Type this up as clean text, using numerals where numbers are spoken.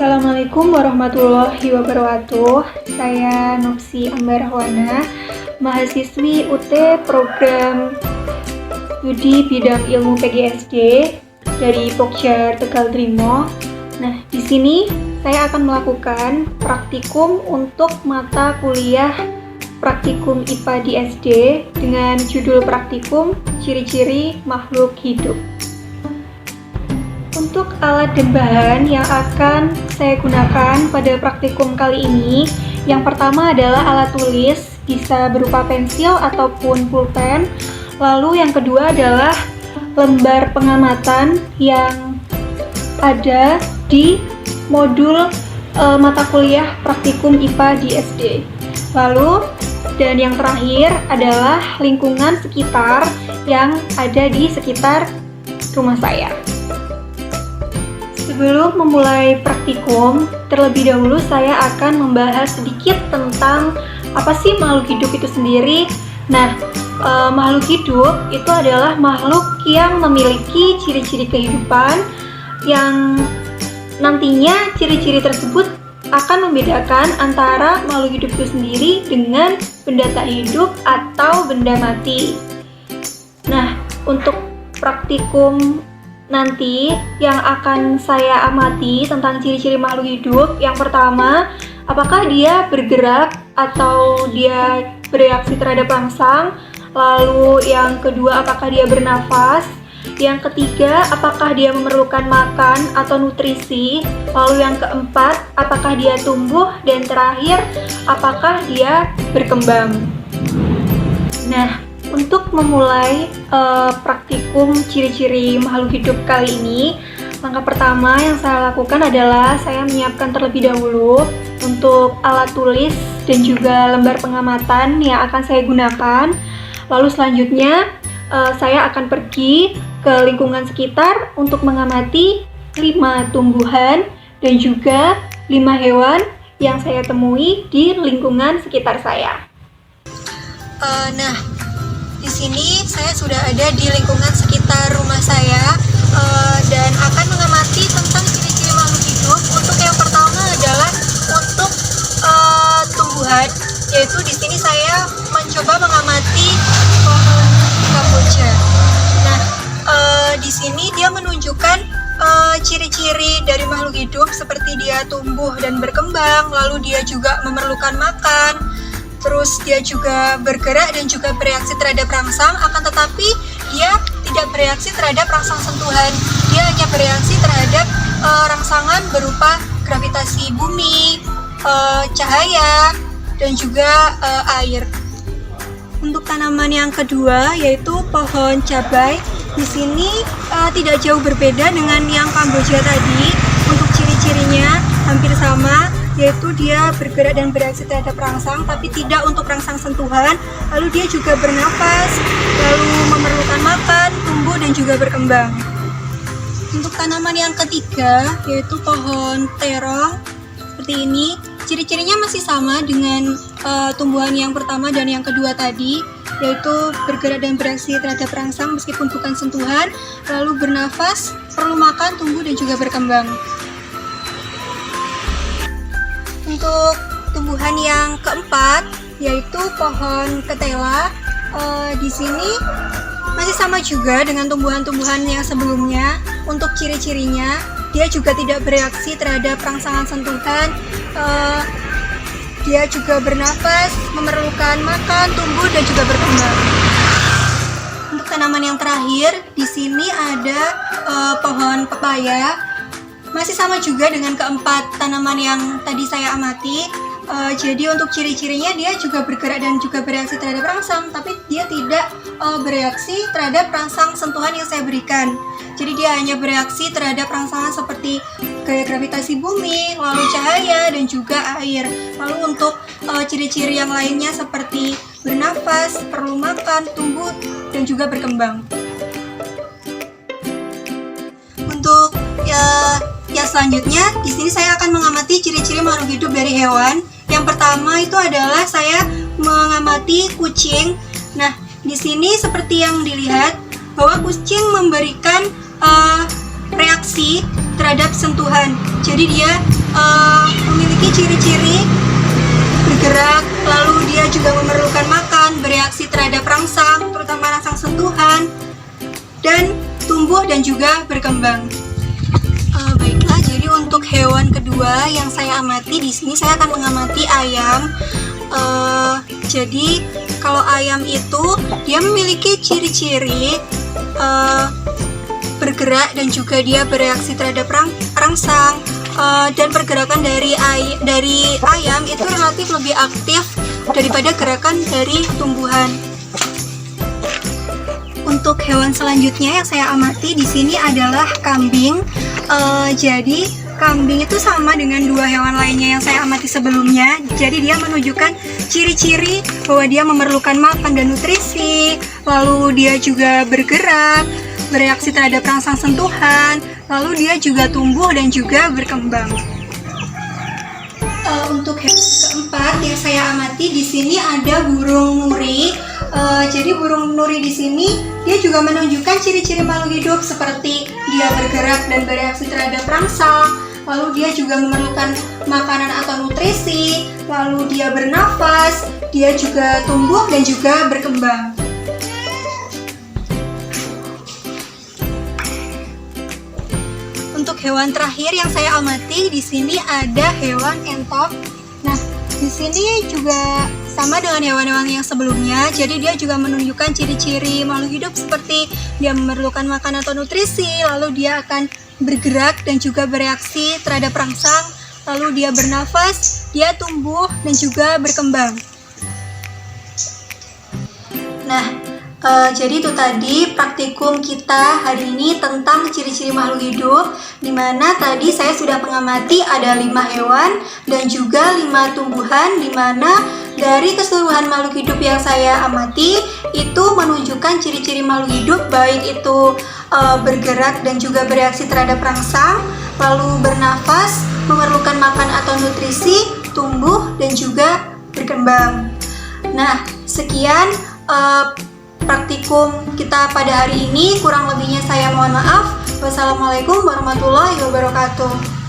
Assalamualaikum warahmatullahi wabarakatuh. Saya Nopsi Ambarahwana, mahasiswi UT Program Studi Bidang Ilmu PGSD dari Pokja Tegal Trimo. Nah, di sini saya akan melakukan praktikum untuk mata kuliah praktikum IPA di SD dengan judul praktikum Ciri-ciri Makhluk Hidup. Untuk alat dan bahan yang akan saya gunakan pada praktikum kali ini, yang pertama adalah alat tulis, bisa berupa pensil ataupun pulpen. Lalu yang kedua adalah lembar pengamatan yang ada di modul mata kuliah praktikum IPA di SD. Lalu, dan yang terakhir adalah lingkungan sekitar yang ada di sekitar rumah saya. Sebelum memulai praktikum, terlebih dahulu saya akan membahas sedikit tentang apa sih makhluk hidup itu sendiri. Nah, makhluk hidup itu adalah makhluk yang memiliki ciri-ciri kehidupan yang nantinya ciri-ciri tersebut akan membedakan antara makhluk hidup itu sendiri dengan benda tak hidup atau benda mati. Nah, untuk praktikum nanti yang akan saya amati tentang ciri-ciri makhluk hidup, yang pertama, apakah dia bergerak atau dia bereaksi terhadap rangsang. Lalu yang kedua, apakah dia bernafas. Yang ketiga, apakah dia memerlukan makan atau nutrisi. Lalu yang keempat, apakah dia tumbuh. Dan terakhir, apakah dia berkembang. Nah, untuk memulai praktikum ciri-ciri makhluk hidup kali ini, langkah pertama yang saya lakukan adalah saya menyiapkan terlebih dahulu untuk alat tulis dan juga lembar pengamatan yang akan saya gunakan. Lalu selanjutnya saya akan pergi ke lingkungan sekitar untuk mengamati 5 tumbuhan dan juga 5 hewan yang saya temui di lingkungan sekitar saya. Di sini saya sudah ada di lingkungan sekitar rumah saya dan akan mengamati tentang ciri-ciri makhluk hidup. Untuk yang pertama adalah untuk tumbuhan, yaitu di sini saya mencoba mengamati pohon kamboja. Nah, di sini dia menunjukkan ciri-ciri dari makhluk hidup seperti dia tumbuh dan berkembang, lalu dia juga memerlukan makan. Terus dia juga bergerak dan juga bereaksi terhadap rangsang, akan tetapi dia tidak bereaksi terhadap rangsang sentuhan. Dia hanya bereaksi terhadap rangsangan berupa gravitasi bumi, cahaya, dan juga air. Untuk tanaman yang kedua yaitu pohon cabai. Di sini tidak jauh berbeda dengan yang Kamboja tadi. Untuk ciri-cirinya hampir sama, yaitu dia bergerak dan bereaksi terhadap rangsang, tapi tidak untuk rangsang sentuhan. Lalu dia juga bernafas, lalu memerlukan makan, tumbuh, dan juga berkembang. Untuk tanaman yang ketiga, yaitu pohon terong, seperti ini. Ciri-cirinya masih sama dengan tumbuhan yang pertama dan yang kedua tadi, yaitu bergerak dan bereaksi terhadap rangsang meskipun bukan sentuhan, lalu bernafas, perlu makan, tumbuh, dan juga berkembang. Untuk tumbuhan yang keempat yaitu pohon ketela. Di sini masih sama juga dengan tumbuhan-tumbuhan yang sebelumnya. Untuk ciri-cirinya, dia juga tidak bereaksi terhadap rangsangan sentuhan. Dia juga bernafas, memerlukan makan, tumbuh, dan juga berkembang. Untuk tanaman yang terakhir, di sini ada pohon pepaya. Masih sama juga dengan keempat tanaman yang tadi saya amati. Jadi untuk ciri-cirinya dia juga bergerak dan juga bereaksi terhadap rangsang, tapi dia tidak bereaksi terhadap rangsang sentuhan yang saya berikan. Jadi dia hanya bereaksi terhadap rangsangan seperti gaya gravitasi bumi, lalu cahaya, dan juga air. Lalu untuk ciri-ciri yang lainnya seperti bernafas, perlu makan, tumbuh, dan juga berkembang. Untuk yang selanjutnya, di sini saya akan mengamati ciri-ciri makhluk hidup dari hewan. Yang pertama itu adalah saya mengamati kucing. Nah, di sini seperti yang dilihat bahwa kucing memberikan reaksi terhadap sentuhan. Jadi dia memiliki ciri-ciri bergerak, lalu dia juga memerlukan makan, bereaksi terhadap rangsang, terutama rangsang sentuhan, dan tumbuh dan juga berkembang. Baiklah, jadi untuk hewan kedua yang saya amati di sini, saya akan mengamati ayam. Jadi kalau ayam itu dia memiliki ciri-ciri bergerak dan juga dia bereaksi terhadap rangsang, dan pergerakan dari ayam itu relatif lebih aktif daripada gerakan dari tumbuhan. Untuk hewan selanjutnya yang saya amati di sini adalah kambing. Jadi kambing itu sama dengan dua hewan lainnya yang saya amati sebelumnya. Jadi dia menunjukkan ciri-ciri bahwa dia memerlukan makan dan nutrisi, lalu dia juga bergerak, bereaksi terhadap rangsang sentuhan, lalu dia juga tumbuh dan juga berkembang. Untuk hewan keempat yang saya amati di sini ada burung nuri. Jadi burung nuri di sini dia juga menunjukkan ciri-ciri makhluk hidup seperti dia bergerak dan bereaksi terhadap rangsang, lalu dia juga memerlukan makanan atau nutrisi, lalu dia bernafas, dia juga tumbuh dan juga berkembang. Untuk hewan terakhir yang saya amati di sini ada hewan entok. Nah, di sini juga sama dengan hewan-hewan yang sebelumnya. Jadi dia juga menunjukkan ciri-ciri makhluk hidup seperti dia memerlukan makan atau nutrisi, lalu dia akan bergerak dan juga bereaksi terhadap rangsang, lalu dia bernafas, dia tumbuh dan juga berkembang. Nah, jadi itu tadi praktikum kita hari ini tentang ciri-ciri makhluk hidup, dimana tadi saya sudah mengamati ada 5 hewan dan juga 5 tumbuhan, dimana dari keseluruhan makhluk hidup yang saya amati itu menunjukkan ciri-ciri makhluk hidup, baik itu bergerak dan juga bereaksi terhadap rangsang, lalu bernafas, memerlukan makan atau nutrisi, tumbuh dan juga berkembang. Nah, sekian praktikum kita pada hari ini, kurang lebihnya saya mohon maaf. Wassalamualaikum warahmatullahi wabarakatuh.